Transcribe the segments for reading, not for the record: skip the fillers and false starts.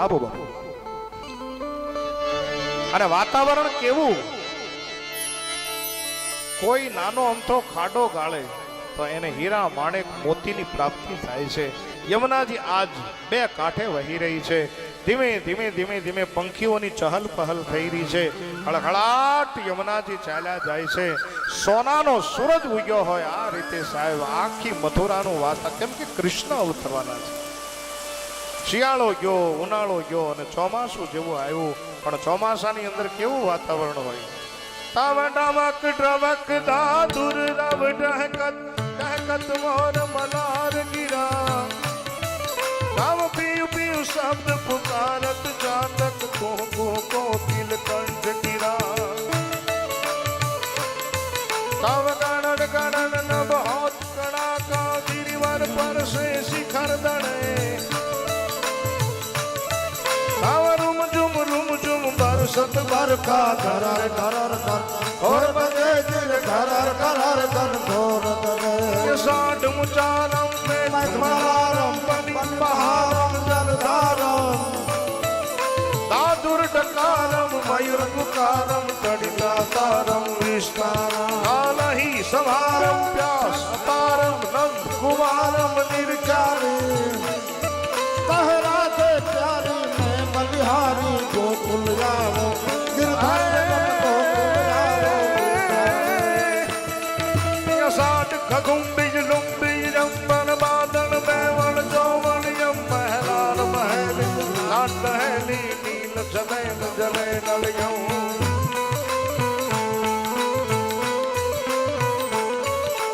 આપો બાપુ. અને વાતાવરણ કેવું, કોઈ નાનો અમથો ખાડો ગાળે તો એને હીરા માણેક મોતીની પ્રાપ્તિ થાય છે. યમુનાજી આજ બે કાંઠે વહી રહી છે. ધીમે ધીમે ધીમે ધીમે પંખીઓની ચહલ પહલ થઈ રહી છે. હળહળાટ યમુનાજી ચાલ્યા જાય છે. સોનાનો સૂરજ ઉગ્યો હોય આ રીતે સાહેબ આખી મથુરાનું વાત, કેમ કે કૃષ્ણ અવતરવાના છે. શિયાળો ગયો, ઉનાળો ગયો અને ચોમાસું જેવું આવ્યું, પણ ચોમાસાની અંદર કેવું વાતાવરણ હોય. તવ ડમક ડમક દાદુર રવ ડહકત ડહકત મોર મલાર ગિરા. તવ પીયુ પીયુ શબ્દ પુકારત જાતક કો કો કોકિલ કંઠ ગિરા. તવ ગણન ગણન નભ હોત કણાકા ગિરિવર પર સે શિખર દણે. રૂમ ઝુમ બરસત બરખા ધરર ધરર ધર ઘોર બજે દિલ ધરર ધરર ધર ઘોર ધર. સાઢ મુચારમ મેઘમારમ પનિ બહારમ જલધારમ. દાદુર ડકારમ મયુર પુકારમ તડિતા તારમ વિસ્તારમ. કાલહી સવારમ પ્યાસ અપારમ નંદ કુમારમ નિર્ચારી. કહરા દે પ્યારી બલિહારી ગોકુલ જાવો સાઠ ખગુંબી લુંબી રંબન બાદન બેવણ જોવણ યમ મહેલાર મહેલ લાટ હેલી નીલ જલેન જલે નળયમ.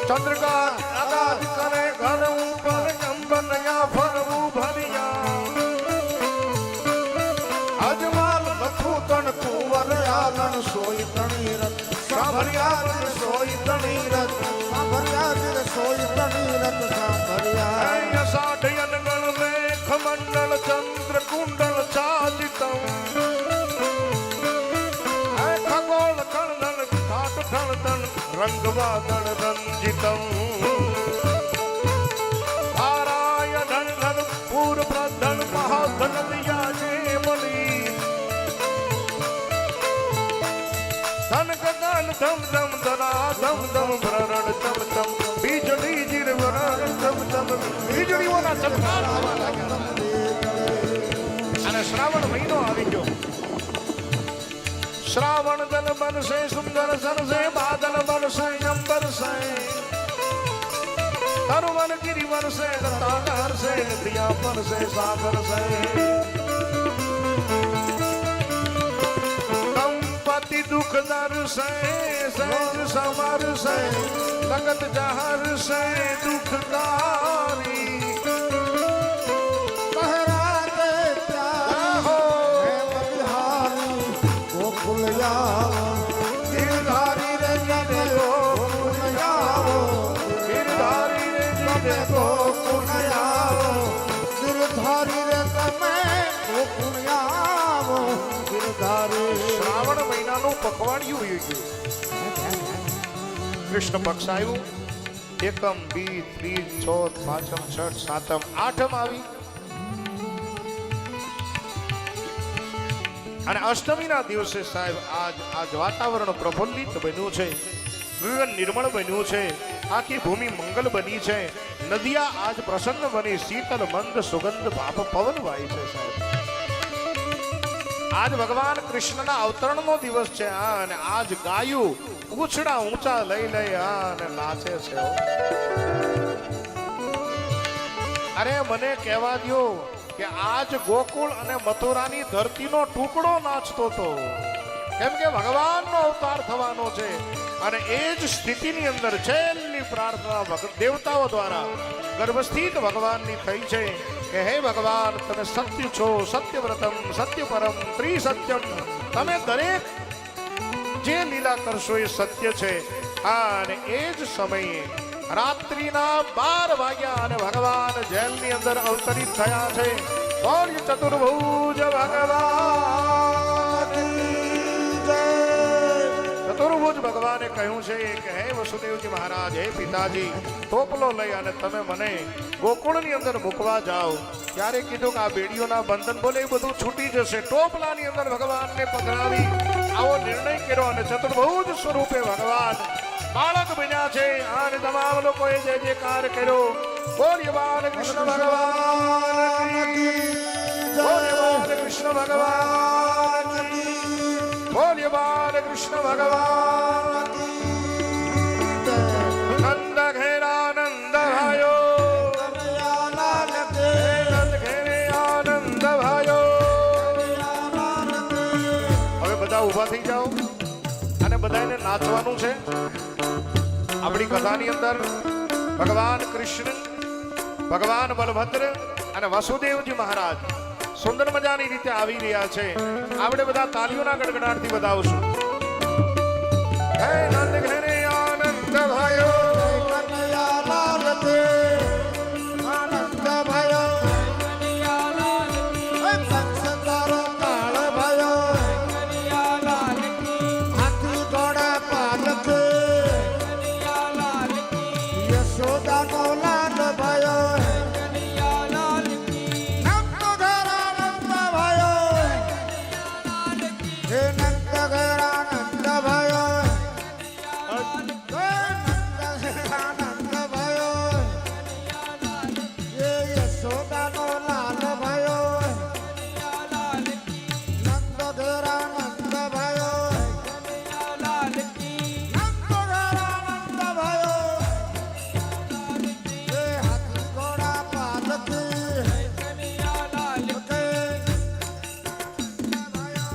ચંદ્રકા આગાદ કરે ઘર ઉપર અંબન યા ફરવું ભરિયા. અજમાલ મથું તણ કુંવર આલન સોઈ તણી રત સાંભળ્યા સોઈ તણી રત સાંભળ્યા સોઈ તણી રત સાંભળ્યા. સાઠ અનગણ મેઘ મંડળ ચંદ્ર કુંડળ છાજિતમ. ખગોળ ખણદણ ઘાટ ઠણદણ રંગ વાદળ રંજિતમ. આરાય ધન ધન પૂર પ્રધન મહાધન દિયા જે મળી. ધન ધમ ધમ ધના ધમ ધમ ભરણ ચમ ચમ બીજળી જીર વરણ ચમ ચમ વીજળીઓના ચમકાર થવા લાગ્યા. અને શ્રાવણ મહિનો આવી ગયો. શ્રાવણ દલ બનશે સુંદર સરસે બાદલ બનશે અંબર સે. તરુવન ગિરી વરસે તાલ હરસે નદિયા પરસે સાગર સે. દુઃખ દર્શે સહેજ સમરશે લગત જહરશે દુઃખકારી. કહરા દે પ્યારો હે બલિહારી ગોકુલ જાવો ગિરધારી રે તમે ગોકુલ જાવો. ગિરધારી રે તમે ગોકુલ જાવો. ગિરધારી રે તમે ગોકુલ જાવો. શ્રાવણ મહિનાનું પખવાડિયું વયું ગયું. કૃષ્ણ પક્ષ આવ્યું. એકમ બીજ ત્રીજ ચોથ પાંચમ છઠ સાતમ આઠમ આવી. અને અષ્ટમીના દિવસે સાહેબ આજ વાતાવરણ પ્રફુલ્લિત બન્યું છે. ગગન નિર્મળ બન્યું છે. આખી ભૂમિ મંગલ બની છે. નદિયા આજ પ્રસન્ન બની શીતલ મંદ સુગંધ ભાપ પવન વાય છે સાહેબ. આજ ભગવાન કૃષ્ણના અવતરણનો દિવસ છે. અને આજ ગાયું પૂંછડા ઊંચા લઈ લઈ અને નાચે છે. અરે મને કહેવા દો કે આજ ગોકુળ અને મથુરાની ધરતીનો ટુકડો નાચતો હતો. કેમ કે ભગવાનનો અવતાર થવાનો છે. અને એ જ સ્થિતિની અંદર છેલ્લી પ્રાર્થના દેવતાઓ દ્વારા ગર્ભસ્થિત ભગવાનની થઈ છે કે હે ભગવાન તમે સત્ય છો, સત્યવ્રતમ સત્યપરમ ત્રિસત્યમ. તમે દરેક જે લીલા કરશો એ સત્ય છે. અને એ જ સમયે રાત્રિના 12 વાગ્યા અને ભગવાન જેલની અંદર અવતરિત થયા છે. બોલ ચતુર્ભુજ ભગવાન ચતુર્ભુજ ભગવાને કહ્યું છે કે હે વસુદેવજી મહારાજ, હે પિતાજી, ટોપલો લઈ અને તમે મને ગોકુળની અંદર મૂકવા જાઓ. ત્યારે કીધું કે આ બેડીઓના બંધન બોલે એ બધું છૂટી જશે. ટોપલાની અંદર ભગવાનને પધરાવી આવો નિર્ણય કર્યો અને ચતુર્ભુજ સ્વરૂપે ભગવાન બાળક બન્યા છે. અને તમામ લોકોએ જય જયકાર કર્યો. બોલ્ય બાલ કૃષ્ણ ભગવાન કી જય. બોલ્ય બાલ કૃષ્ણ ભગવાન કી. બોલ્ય બાલ કૃષ્ણ ભગવાન કી જય. નંદ ઘેરા નંદ ભાયો, નંદ ઘેરે આનંદ ભાયો. હવે બધા ઊભા થઈ જાઓ અને બધાને નાચવાનું છે. આપણી કથાની અંદર ભગવાન કૃષ્ણ, ભગવાન બલભદ્ર અને વસુદેવજી મહારાજ સુંદર મજાની રીતે આવી રહ્યા છે. આપણે બધા તાલીઓના ગડગડાટથી વધાવશું. હે નંદ ઘેરે આનંદ ભાયો, આનંદ ભયો કંસતારો કાળ ભયો હાથી ઘોડા પાલક યશોદાનો લાલ ભયો નંદ ઘેરા નંદ ભયો હે નંદ ઘેરા નંદ ભયો નંદ ભયો ये यशोदानो लाल भयो नंद घेरा नंद भयो नंद घेरा नंद भयो ये हाथी घोड़ा पालक नंद भयो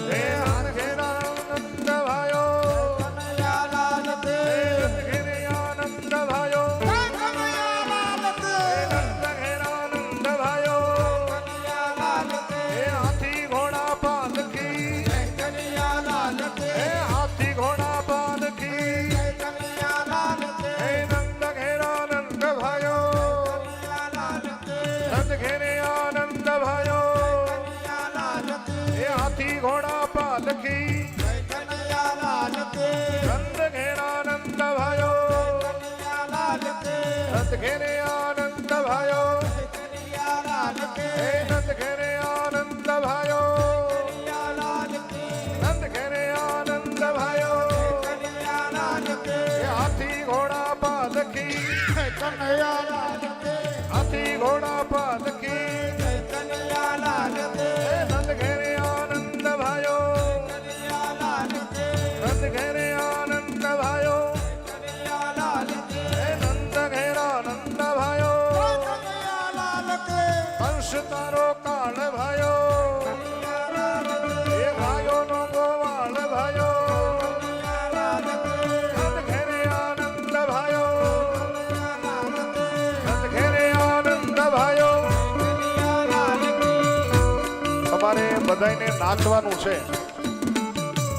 હે હાથ ઘેરા આનંદ ભાયો, कन्हैया लाल के નંદ ઘેરે આનંદ ભાયો, कन्हैया लाल के નંદ ઘેરા આનંદ ભાયો. कन्हैया लाल के હે હાથી ઘોડા પાલકી, कन्हैया लाल के હે હાથી ઘોડા પાલકી. कन्हैया लाल के હે નંદ ઘેરા આનંદ ભાયો, कन्हैया लाल के નંદ ઘેરે આનંદ ભાયો. कन्हैया लाल के હે હાથી ઘોડા પાલકી, कन्हैया लाल के નંદ ઘેરા આનંદ ભાયો, कन्हैया लाल के નંદ ઘેરે આનંદ ભાયો. कन्हैया लाल के હે નંદ ઘેરે આનંદ ભાયો, कन्हैया लाल के નંદ ઘેરે આનંદ ભાયો. कन्हैया लाल के હે હાથી ઘોડા પાલકી, कन्हैया लाल के હાથી ઘોડા પાલકી. कन्हैया लाल के હે નંદ ઘેરે આનંદ ભાયો, कन्हैया लाल के નંદ ઘેરે આનંદ ભાયો. कन्हैया लाल के હે નંદ ઘેરા આનંદ ભાયો, कन्हैया लाल के હંસ તારો કાળ ભાયો. कन्हैया लाल के હે ભાયોનો ગોવાળ ભાયો, कन्हैया लाल के નંદ ઘેરે આનંદ ભાયો, कन्हैया लाल के નંદ ઘેરે આનંદ ભાયો. कन्हैया लाल के તમારે બધાયને નાચવાનું છે.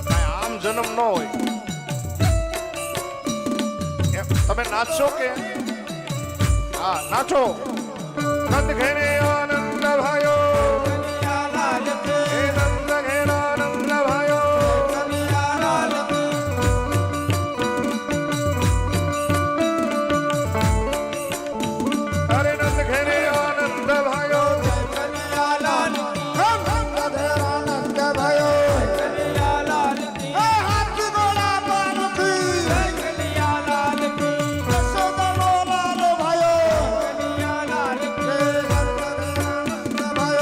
કાંઈ આમ જન્મ ન હોય. તમે નાચશો કે હા નાચો. નંદ ઘેરે આનંદ ભાયો, कन्हैया लाल के હે નંદ ઘેરા આનંદ ભાયો. कन्हैया लाल के અરે નંદ ઘેરે આનંદ ભાયો, कन्हैया लाल हम नंद घेरा नंद भयो कन्हैया लाल की हाथी घोड़ा पालकी कन्हैया लाल की यशोदानो लाल भयो कन्हैया लाल की नंद घेरा नंद भयो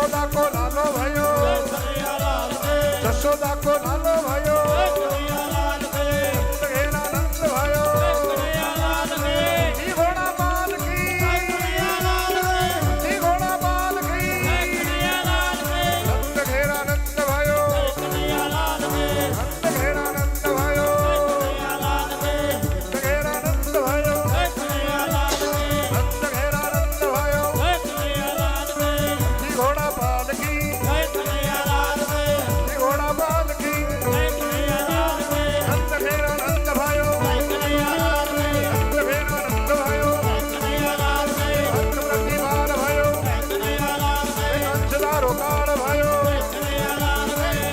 यशोदा को लालो भयो यशोदा को लालो भयो नंद भयो जी घोड़ा बाल की जी घोड़ा बाल की नंद घेरा नंद भयो नंद घेरा नंद भयो नंद घेरा नंद भयो नंद घेरा नंद भयो जी घोड़ा बाल की जी घोड़ा बाल की नंद घेरा नंद भयो नंद घेरा नंद भयो नंद प्रतिभार भयो अंशदारो काल भयो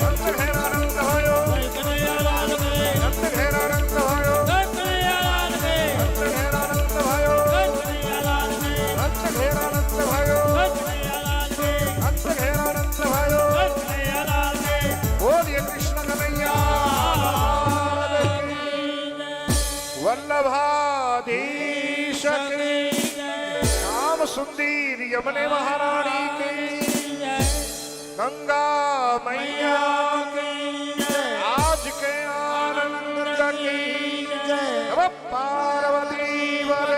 नंद घेरा नंद भयो नंद घेरा नंद भयो नंद घेरा नंद भयो नंद घेरा नंद भयो नंद घेरा नंद भयो बोलिए कृष्ण कन्हैया वल्लभाधीश की श्याम सुंदर यमुने महारानी की गंगा मैया की आज के आनंद की नमः पार्वती वर